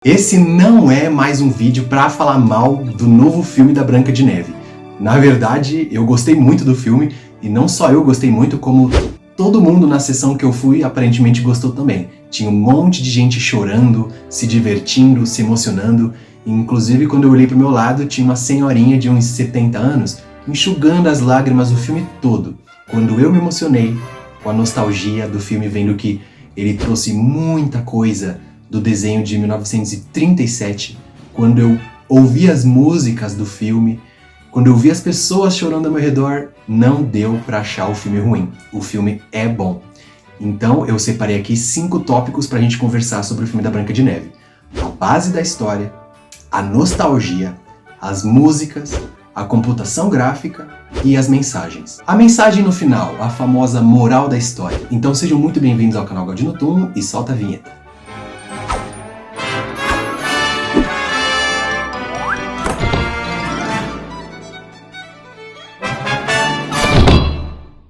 Esse não é mais um vídeo pra falar mal do novo filme da Branca de Neve. Na verdade, eu gostei muito do filme, e não só eu gostei muito, como todo mundo na sessão que eu fui aparentemente gostou também. Tinha um monte de gente chorando, se divertindo, se emocionando. Inclusive, quando eu olhei pro meu lado, tinha uma senhorinha de uns 70 anos enxugando as lágrimas do filme todo. Quando eu me emocionei com a nostalgia do filme, vendo que ele trouxe muita coisa do desenho de 1937, quando eu ouvi as músicas do filme, quando eu vi as pessoas chorando ao meu redor, não deu pra achar o filme ruim. O filme é bom. Então eu separei aqui 5 tópicos pra gente conversar sobre o filme da Branca de Neve. A base da história, a nostalgia, as músicas, a computação gráfica e as mensagens. A mensagem no final, a famosa moral da história. Então sejam muito bem-vindos ao canal Galdino Tum e solta a vinheta.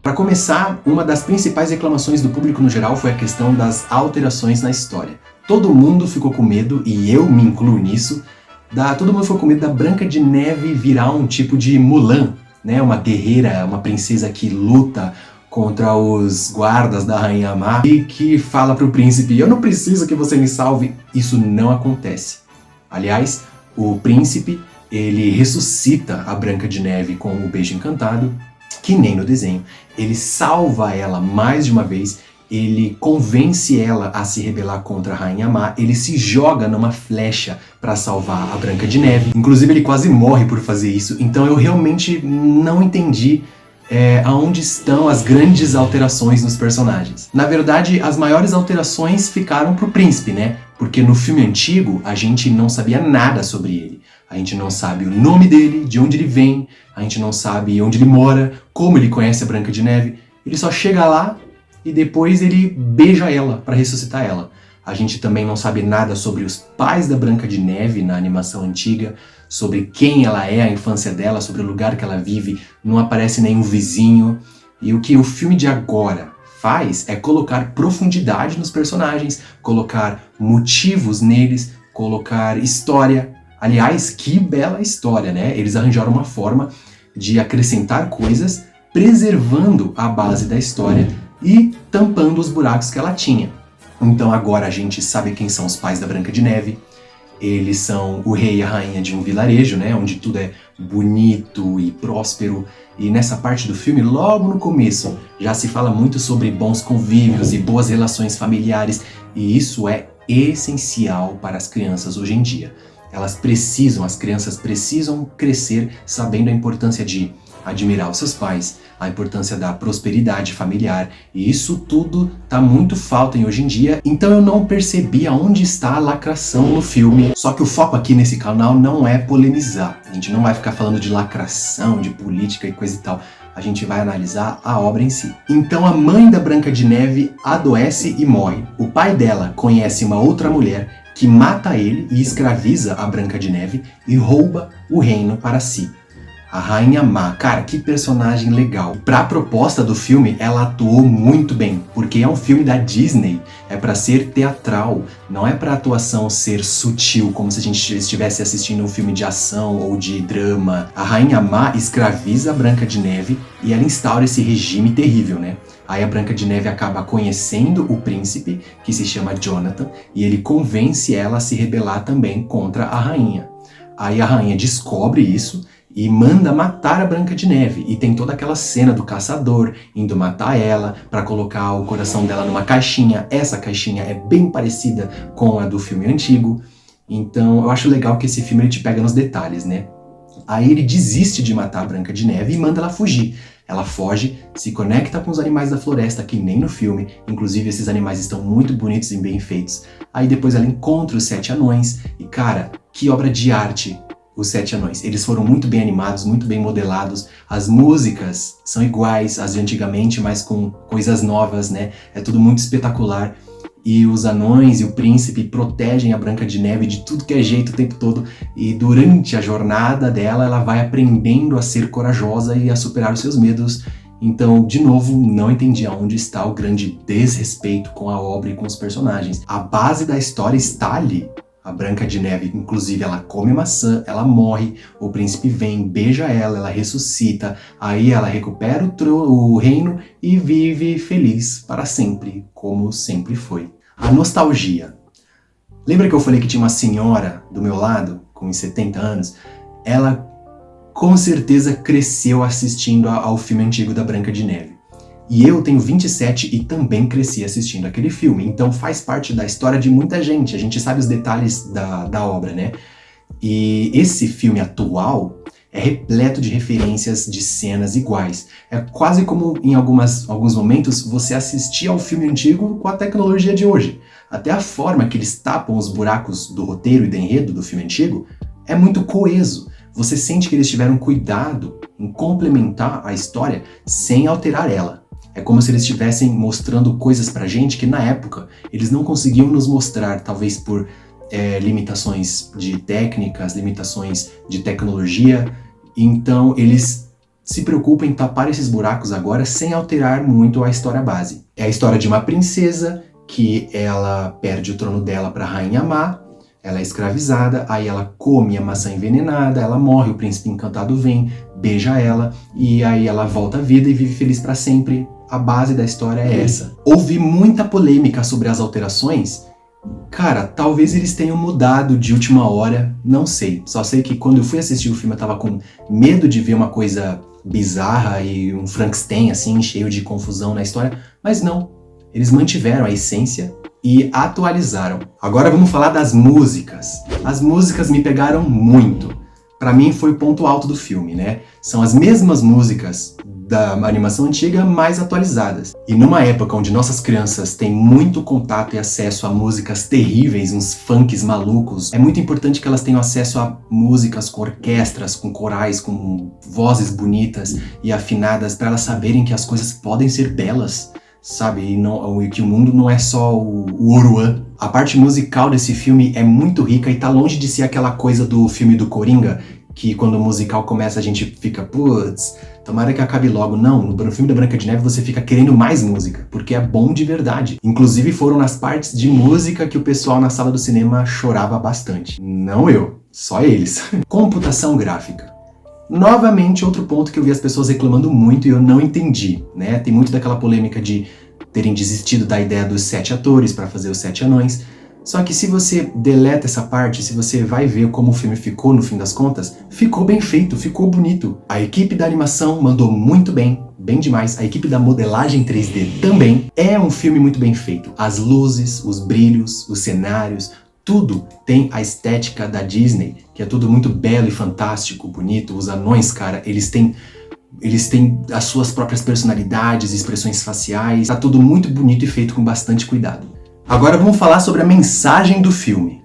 Para começar, uma das principais reclamações do público no geral foi a questão das alterações na história. Todo mundo ficou com medo, e eu me incluo nisso, todo mundo ficou com medo da Branca de Neve virar um tipo de Mulan, né? Uma guerreira, uma princesa que luta contra os guardas da Rainha Má e que fala pro príncipe: eu não preciso que você me salve. Isso não acontece. Aliás, o príncipe, ele ressuscita a Branca de Neve com o beijo encantado, que nem no desenho. Ele salva ela mais de uma vez, ele convence ela a se rebelar contra a Rainha Má, ele se joga numa flecha para salvar a Branca de Neve. Inclusive ele quase morre por fazer isso, então eu realmente não entendi aonde estão as grandes alterações nos personagens. Na verdade, as maiores alterações ficaram pro príncipe, né? Porque no filme antigo a gente não sabia nada sobre ele. A gente não sabe o nome dele, de onde ele vem, a gente não sabe onde ele mora, como ele conhece a Branca de Neve. Ele só chega lá e depois ele beija ela para ressuscitar ela. A gente também não sabe nada sobre os pais da Branca de Neve na animação antiga, sobre quem ela é, a infância dela, sobre o lugar que ela vive, não aparece nenhum vizinho. E o que o filme de agora faz é colocar profundidade nos personagens, colocar motivos neles, colocar história. Aliás, que bela história, né? Eles arranjaram uma forma de acrescentar coisas, preservando a base da história e tampando os buracos que ela tinha. Então agora a gente sabe quem são os pais da Branca de Neve. Eles são o rei e a rainha de um vilarejo, né? Onde tudo é bonito e próspero. E nessa parte do filme, logo no começo, já se fala muito sobre bons convívios e boas relações familiares. E isso é essencial para as crianças hoje em dia. As crianças precisam crescer sabendo a importância de admirar os seus pais, a importância da prosperidade familiar, e isso tudo tá muito falta em hoje em dia, então eu não percebi aonde está a lacração no filme. Só que o foco aqui nesse canal não é polemizar, a gente não vai ficar falando de lacração, de política e coisa e tal, a gente vai analisar a obra em si. Então a mãe da Branca de Neve adoece e morre, o pai dela conhece uma outra mulher que mata ele e escraviza a Branca de Neve e rouba o reino para si. A Rainha Má, cara, que personagem legal. Pra proposta do filme, ela atuou muito bem, porque é um filme da Disney, é pra ser teatral, não é pra atuação ser sutil, como se a gente estivesse assistindo um filme de ação ou de drama. A Rainha Má escraviza a Branca de Neve e ela instaura esse regime terrível, né? Aí a Branca de Neve acaba conhecendo o príncipe, que se chama Jonathan, e ele convence ela a se rebelar também contra a rainha. Aí a rainha descobre isso e manda matar a Branca de Neve. E tem toda aquela cena do caçador indo matar ela para colocar o coração dela numa caixinha. Essa caixinha é bem parecida com a do filme antigo. Então eu acho legal que esse filme ele te pega nos detalhes, né? Aí ele desiste de matar a Branca de Neve e manda ela fugir. Ela foge, se conecta com os animais da floresta, que nem no filme. Inclusive esses animais estão muito bonitos e bem feitos. Aí depois ela encontra os 7 anões. E cara, que obra de arte! Os 7 anões. Eles foram muito bem animados, muito bem modelados. As músicas são iguais às de antigamente, mas com coisas novas, né? É tudo muito espetacular. E os anões e o príncipe protegem a Branca de Neve de tudo que é jeito o tempo todo. E durante a jornada dela, ela vai aprendendo a ser corajosa e a superar os seus medos. Então, de novo, não entendi aonde está o grande desrespeito com a obra e com os personagens. A base da história está ali. A Branca de Neve, inclusive, ela come maçã, ela morre, o príncipe vem, beija ela ressuscita, aí ela recupera o reino e vive feliz para sempre, como sempre foi. A nostalgia. Lembra que eu falei que tinha uma senhora do meu lado, com uns 70 anos? Ela com certeza cresceu assistindo ao filme antigo da Branca de Neve. E eu tenho 27 e também cresci assistindo aquele filme, então faz parte da história de muita gente, a gente sabe os detalhes da obra, né? E esse filme atual é repleto de referências de cenas iguais. É quase como em alguns momentos você assistir ao filme antigo com a tecnologia de hoje. Até a forma que eles tapam os buracos do roteiro e do enredo do filme antigo é muito coeso. Você sente que eles tiveram cuidado em complementar a história sem alterar ela. É como se eles estivessem mostrando coisas pra gente que na época eles não conseguiam nos mostrar, talvez por limitações de técnicas, limitações de tecnologia. Então eles se preocupam em tapar esses buracos agora sem alterar muito a história base. É a história de uma princesa que ela perde o trono dela pra Rainha Má, ela é escravizada, aí ela come a maçã envenenada, ela morre, o príncipe encantado vem, beija ela, e aí ela volta à vida e vive feliz pra sempre. A base da história é essa. Houve muita polêmica sobre as alterações. Cara, talvez eles tenham mudado de última hora, não sei. Só sei que quando eu fui assistir o filme eu tava com medo de ver uma coisa bizarra e um Frankenstein assim, cheio de confusão na história, mas não. Eles mantiveram a essência e atualizaram. Agora vamos falar das músicas. As músicas me pegaram muito. Pra mim foi o ponto alto do filme, né? São as mesmas músicas da animação antiga, mais atualizadas. E numa época onde nossas crianças têm muito contato e acesso a músicas terríveis, uns funks malucos, é muito importante que elas tenham acesso a músicas com orquestras, com corais, com vozes bonitas e afinadas, para elas saberem que as coisas podem ser belas, sabe? E que o mundo não é só o Oruan. A parte musical desse filme é muito rica e tá longe de ser aquela coisa do filme do Coringa, que quando o musical começa a gente fica, putz, tomara que acabe logo. Não, no filme da Branca de Neve você fica querendo mais música, porque é bom de verdade. Inclusive foram nas partes de música que o pessoal na sala do cinema chorava bastante. Não eu, só eles. Computação gráfica. Novamente, outro ponto que eu vi as pessoas reclamando muito e eu não entendi, né? Tem muito daquela polêmica de terem desistido da ideia dos 7 atores para fazer os 7 anões. Só que se você deleta essa parte, se você vai ver como o filme ficou no fim das contas, ficou bem feito, ficou bonito. A equipe da animação mandou muito bem, bem demais. A equipe da modelagem 3D também. É um filme muito bem feito. As luzes, os brilhos, os cenários, tudo tem a estética da Disney, que é tudo muito belo e fantástico, bonito. Os anões, cara, eles têm as suas próprias personalidades, expressões faciais. Tá tudo muito bonito e feito com bastante cuidado. Agora vamos falar sobre a mensagem do filme.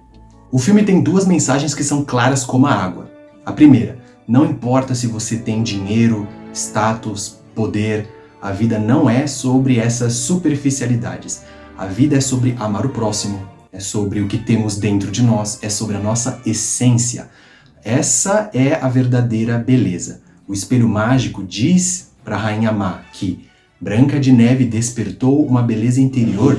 O filme tem 2 mensagens que são claras como a água. A primeira, não importa se você tem dinheiro, status, poder, a vida não é sobre essas superficialidades. A vida é sobre amar o próximo, é sobre o que temos dentro de nós, é sobre a nossa essência. Essa é a verdadeira beleza. O espelho mágico diz para a Rainha Má que Branca de Neve despertou uma beleza interior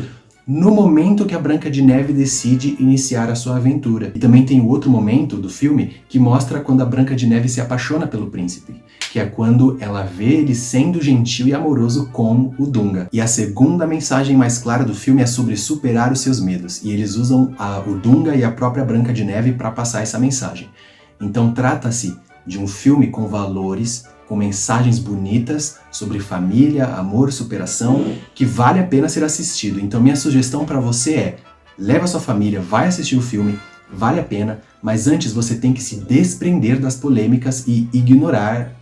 no momento que a Branca de Neve decide iniciar a sua aventura. E também tem o outro momento do filme que mostra quando a Branca de Neve se apaixona pelo príncipe, que é quando ela vê ele sendo gentil e amoroso com o Dunga. E a segunda mensagem mais clara do filme é sobre superar os seus medos, e eles usam o Dunga e a própria Branca de Neve para passar essa mensagem. Então trata-se de um filme com valores, com mensagens bonitas sobre família, amor, superação, que vale a pena ser assistido. Então minha sugestão para você é, leva a sua família, vai assistir o filme, vale a pena, mas antes você tem que se desprender das polêmicas e ignorar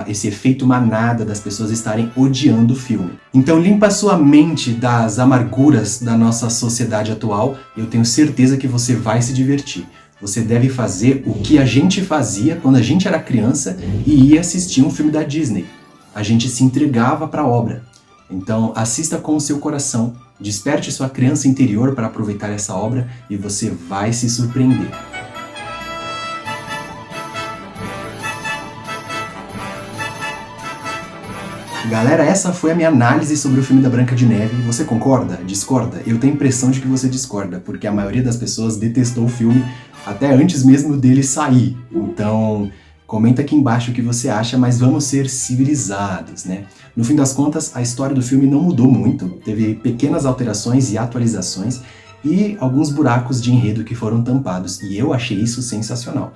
esse efeito manada das pessoas estarem odiando o filme. Então limpa a sua mente das amarguras da nossa sociedade atual, e eu tenho certeza que você vai se divertir. Você deve fazer o que a gente fazia quando a gente era criança e ia assistir um filme da Disney. A gente se entregava para a obra. Então assista com o seu coração, desperte sua criança interior para aproveitar essa obra e você vai se surpreender. Galera, essa foi a minha análise sobre o filme da Branca de Neve. Você concorda? Discorda? Eu tenho a impressão de que você discorda, porque a maioria das pessoas detestou o filme até antes mesmo dele sair. Então, comenta aqui embaixo o que você acha, mas vamos ser civilizados, né? No fim das contas, a história do filme não mudou muito, teve pequenas alterações e atualizações e alguns buracos de enredo que foram tampados, e eu achei isso sensacional.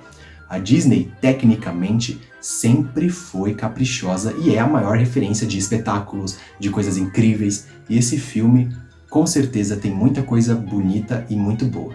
A Disney, tecnicamente, sempre foi caprichosa e é a maior referência de espetáculos, de coisas incríveis, e esse filme, com certeza, tem muita coisa bonita e muito boa.